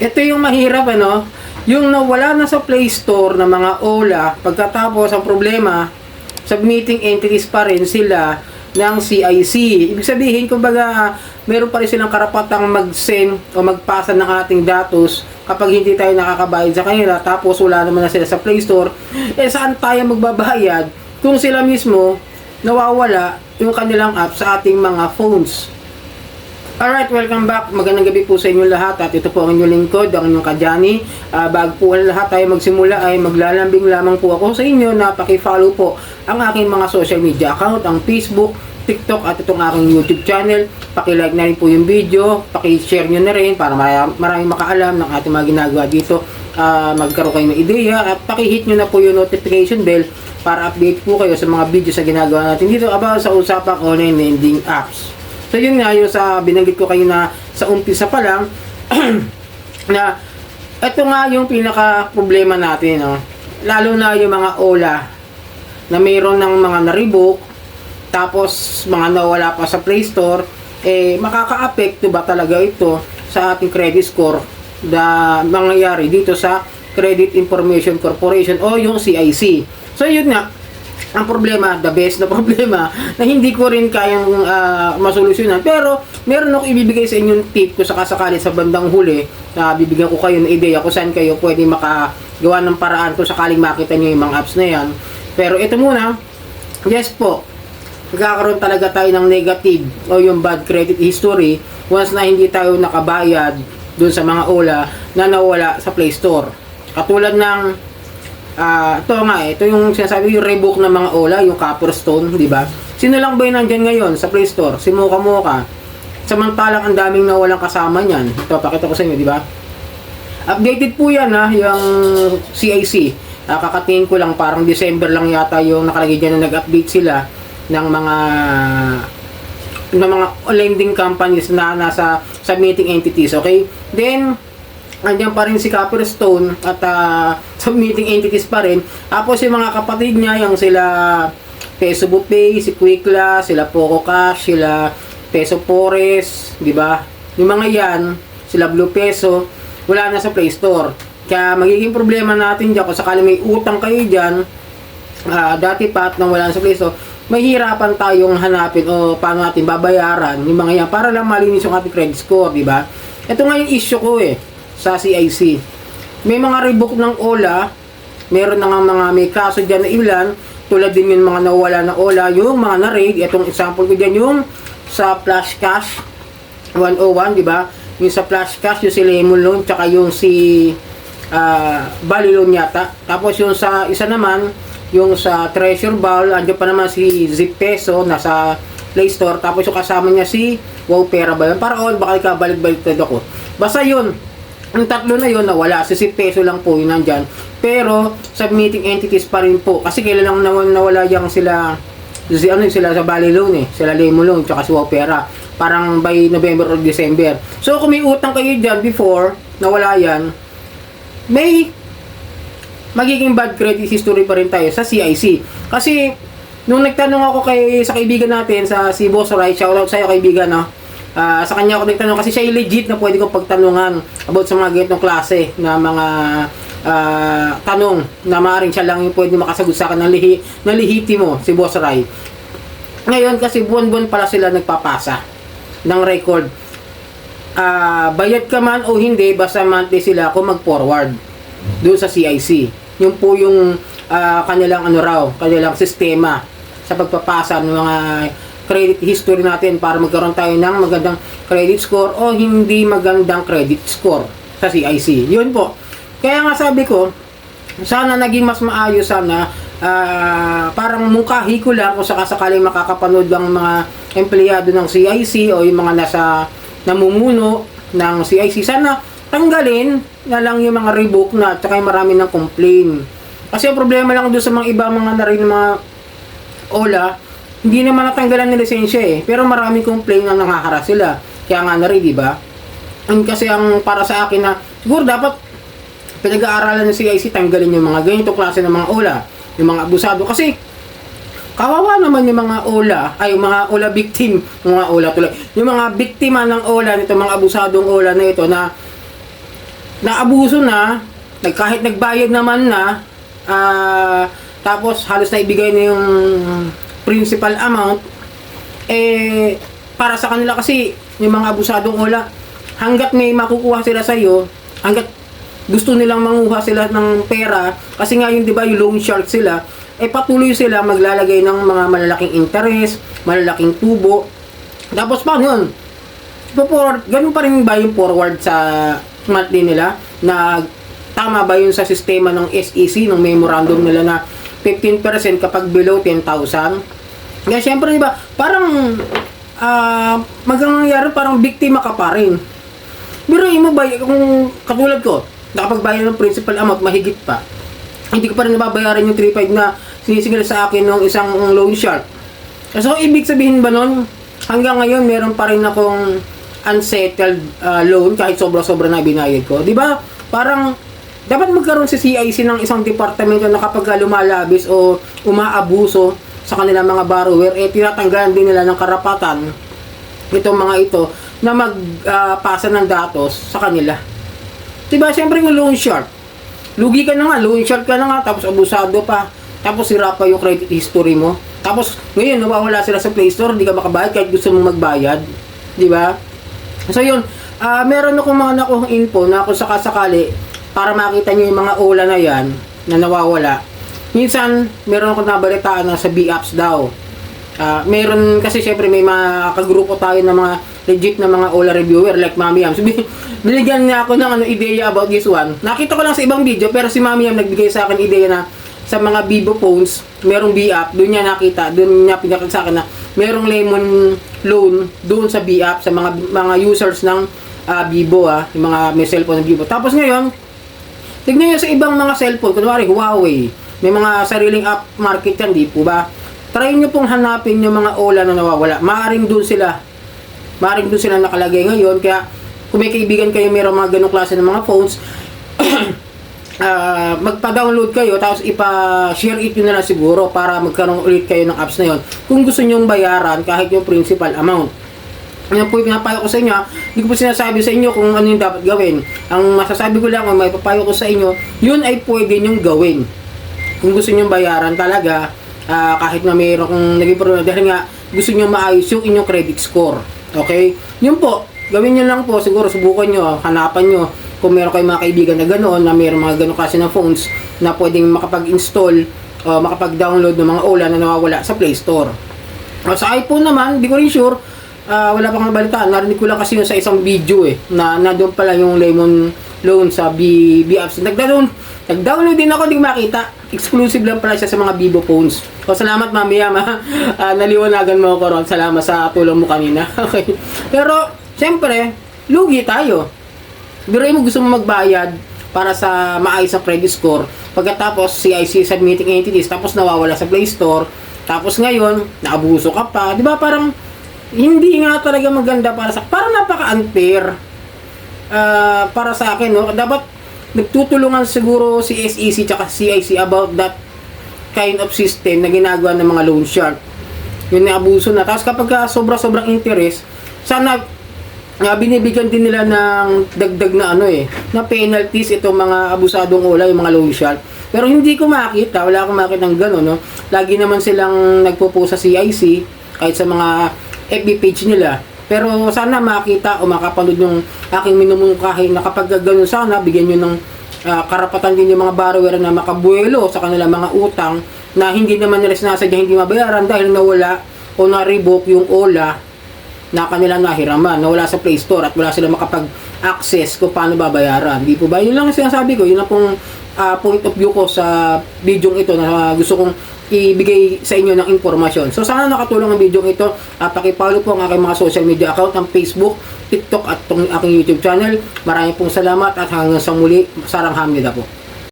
Ito yung mahirap, ano? Yung nawala na sa Play Store ng mga OLA, pagkatapos ang problema, submitting entities pa rin sila ng CIC. Ibig sabihin, kumbaga, meron pa rin silang karapatang mag-send o magpasa ng ating datos kapag hindi tayo nakakabayad sa kanila, tapos wala naman na sila sa Play Store. Eh, saan tayo magbabayad kung sila mismo nawawala yung kanilang app sa ating mga phones? Alright, welcome back. Magandang gabi po sa inyo lahat. At ito po ang inyong lingkod, ang inyong kadyani. Bago po lahat tayo magsimula ay maglalambing lamang po ako sa inyo na paki-follow po ang aking mga social media account, ang Facebook, TikTok at itong aking YouTube channel. Paki-like na rin po yung video, paki-share nyo na rin para maraming makaalam ng ating mga ginagawa dito. Magkaroon kayo ng ideya at paki-hit nyo na po yung notification bell para update po kayo sa mga videos na ginagawa natin dito about sa usapang online lending apps. So yun nga, yung sa binanggit ko kayo na sa umpisa pa lang na ito nga yung pinaka problema natin, no? Lalo na yung mga OLA na mayroon ng mga na-revoke tapos mga nawala pa sa Play Store, eh makaka-apekto ba talaga ito sa ating credit score na mangyayari dito sa Credit Information Corporation o yung CIC. So yun nga, ang problema, the best na problema na hindi ko rin kayang masolusyonan, pero meron ako ibibigay sa inyong tip ko sakasakali sa bandang huli na bibigyan ko kayo ng ideya kung saan kayo pwede makagawa ng paraan kung sakaling makita nyo yung mga apps na yan. Pero ito muna, yes po, magkakaroon talaga tayo ng negative o yung bad credit history once na hindi tayo nakabayad dun sa mga OLA na nawala sa Play Store. Katulad ng ito yung sinasabi, yung revoke ng mga OLA, yung Copperstone, di ba? Sino lang ba yung nandyan ngayon sa Play Store? Si Mocha. Samantalang ang daming nawalang kasama niyan. Ito, pakita ko sa inyo, di ba? Updated po yan, ha, yung CIC. Kakatingin ko lang, parang December lang yata yung nakalagay dyan na nag-update sila ng mga lending companies na nasa submitting entities, okay? Then, andyan pa rin si Copperstone at submitting entities pa rin. Tapos yung mga kapatid niya, yung sila Peso Bupay, si Quickla, sila Poco Cash, sila Peso Forest, di ba? Yung mga yan, sila Blue Peso, wala na sa Play Store. Kaya magiging problema natin dyan, kung sakali may utang kayo dyan, dati pa at nang wala na sa Play Store, mahirapan tayong hanapin o paano natin babayaran yung mga yan para lang malinis yung ating credit score, di ba? Ito nga yung issue ko sa CIC. May mga revoke ng OLA, meron na nga mga may kaso dyan na ilan, tulad din yung mga nawala na OLA, yung mga na-raid, itong example ko dyan, yung sa Flash Cash 101, di ba? Yung sa Flash Cash, yung si Lemon Loan, tsaka yung si Bali Loan yata. Tapos yung sa isa naman, yung sa Treasure Ball, andyan pa naman si Zip Peso, nasa Play Store, tapos yung kasama niya si Wow Pera ba yun? Para baka ikabalik-balik ako. Basta yun, ang tatlo na yun nawala, si Peso lang po yun nandyan, pero submitting entities pa rin po kasi kailan lang nawala yung sila sila sa Bali Loan sila Lemon Loan tsaka si Wow Pera, parang by November or December. So kung may utang kayo dyan before nawala yan, may magiging bad credit history pa rin tayo sa CIC. Kasi nung nagtanong ako sa kaibigan natin sa si Boss Rai, shoutout sa'yo kaibigan, no? Sa kanya ako nagtanong kasi siya yung legit na pwede kong pagtanungan about sa mga ganitong klase na mga tanong na maaaring siya lang yung pwede makasagot sa akin ng lehitimo, si Boss Rai. Ngayon kasi buwan-buwan pala sila nagpapasa ng record. Bayad ka man o hindi, basta monthly sila kung mag-forward doon sa CIC. Yun po yung kanilang kanilang sistema sa pagpapasa ng mga credit history natin para magkaroon tayo ng magandang credit score o hindi magandang credit score sa CIC. Yun po. Kaya nga sabi ko, sana naging mas maayos sana, parang mungkahi ko lang kung sakasakaling makakapanood ng mga empleyado ng CIC o yung mga namumuno ng CIC. Sana tanggalin na lang yung mga revoke na at saka yung marami ng complain. Kasi yung problema lang doon sa mga iba mga mga OLA, hindi naman natanggalan ng lisensya pero maraming complaint na nanghaharas sila. Kaya nga na rin, di ba? Kasi ang para sa akin na siguro dapat pinag-aaralan ng CIC, tanggalin yung mga ganito klase ng mga OLA, yung mga abusado. Kasi kawawa naman yung mga OLA, yung mga OLA victim, yung mga biktima ng OLA nito, mga abusadong OLA na ito na naabuso na, kahit nagbayad naman na, tapos halos na ibigay na yung principal amount, para sa kanila kasi, yung mga abusadong ola, hanggat may makukuha sila sa'yo, hanggat gusto nilang manguha sila ng pera, kasi nga yun, di ba, yung loan shark sila, patuloy sila maglalagay ng mga malalaking interest, malalaking tubo. Tapos paano yun? Ganun pa rin ba yung forward sa monthly nila? Na tama ba yun sa sistema ng SEC, ng memorandum nila na 15% kapag below 10,000? Kaya syempre, di ba, parang magangyayari, parang biktima ka pa rin. Pero mo ba, kung katulad ko, nakapagbayad ng principal amount, mahigit pa, hindi ko pa rin nababayaran yung 3.5 na sinisigil sa akin ng isang loan shark. So, ibig sabihin ba nun, hanggang ngayon, meron pa rin akong unsettled loan kahit sobra-sobra na binayad ko. Di ba? Parang, dapat magkaroon si CIC ng isang departamento na kapag lumalabis o umaabuso sa kanilang mga borrower, tinatanggalan din nila ng karapatan itong mga ito na magpasa ng datos sa kanila. Diba, siyempre yung loan shark, lugi ka na nga, loan shark ka na nga, tapos abusado pa, tapos sira pa yung credit history mo, tapos ngayon nawawala sila sa Play Store, hindi ka makabayad kahit gusto mong magbayad, diba? So yun, meron akong mga nakuhang info na kung sakasakali, para makita nyo yung mga ola na yan, na nawawala. Minsan, meron akong nabalitaan na sa B-Apps daw. Meron kasi syempre may mga kagrupo tayo ng mga legit na mga Ola reviewer like Mami Yam. So, binigyan niya ako ng ideya about this one. Nakita ko lang sa ibang video pero si Mami Yam nagbigay sa akin ideya na sa mga Vivo phones, merong B-App. Doon niya nakita, doon niya pinakita sa akin na merong lemon loan doon sa B-App sa mga users ng Vivo, yung mga may cellphone ng Vivo. Tapos ngayon, tignan niyo sa ibang mga cellphone, kunwari Huawei, may mga sariling app market yan, di po ba? Try nyo pong hanapin yung mga Ola na nawawala. Maaring doon sila nakalagay ngayon. Kaya kung may kaibigan kayo mayroong mga ganong klase ng mga phones, magpa-download kayo tapos ipa-share it nyo na lang siguro para magkaroon ulit kayo ng apps na yon. Kung gusto nyong bayaran kahit yung principal amount. Yan po yung pinapayo ko sa inyo. Hindi ko po sinasabi sa inyo kung ano yung dapat gawin. Ang masasabi ko lang, kung may papayo ko sa inyo, yun ay pwede nyong gawin. Kung gusto nyong bayaran talaga, kahit na mayroon kong naging problema dahil nga gusto nyo maayos yung inyong credit score. Okay? Yun po, gawin nyo lang po, siguro subukan nyo, hanapan nyo kung meron kayong mga kaibigan na ganoon, na mayroong mga ganoon kasi ng phones na pwedeng makapag-install o makapag-download ng mga Ola na nawawala sa Play Store. Sa iPhone naman, di ko rin sure, wala pang nabalitaan. Narinig ko lang kasi yun sa isang video na doon pala yung lemon loan sa B-Apps. Nag-download din ako, hindi ko makita. Exclusive lang pala siya sa mga Vivo phones. So, salamat Mami Yam, naliwanagan mo ako ron. Salamat sa tulong mo kanina. Okay. Pero, siyempre, lugi tayo. Pero mo gusto mo magbayad para sa maayos sa credit score. Pagkatapos, CIC submitting entities, tapos nawawala sa Play Store. Tapos ngayon, naabuso ka pa. Di ba parang, hindi nga talaga maganda parang napaka-unfair para sa akin, no? Dapat nagtutulungan siguro si SEC tsaka CIC about that kind of system na ginagawa ng mga loan shark. Yun na abuso na. Tapos kapag sobra-sobrang interest, sana binibigyan din nila ng dagdag na na penalties itong mga abusadong Ola, yung mga loan shark. Pero hindi ko makita, wala akong makita ng gano'n, no? Lagi naman silang nagpo-post sa CIC kahit sa mga FB page nila. Pero sana makita o makapanood yung aking minumungkahi na kapag gano'n sana, bigyan nyo ng karapatan din yung mga borrower na makabuelo sa kanilang mga utang na hindi naman nila sinasadya hindi mabayaran dahil nawala o na-revoke yung Ola na kanilang nahiraman, nawala sa Play Store at wala sila makapag-access kung paano babayaran. Di po ba? Yun lang ang sinasabi ko. Yun lang pong point of view ko sa video ito na gusto kong ibigay sa inyo ng informasyon. So sana nakatulong ang video ito. Paki-follow po ang aking mga social media account, ang Facebook, TikTok at aking YouTube channel. Maraming pong salamat at hanggang sa muli. Sarang hamnida po.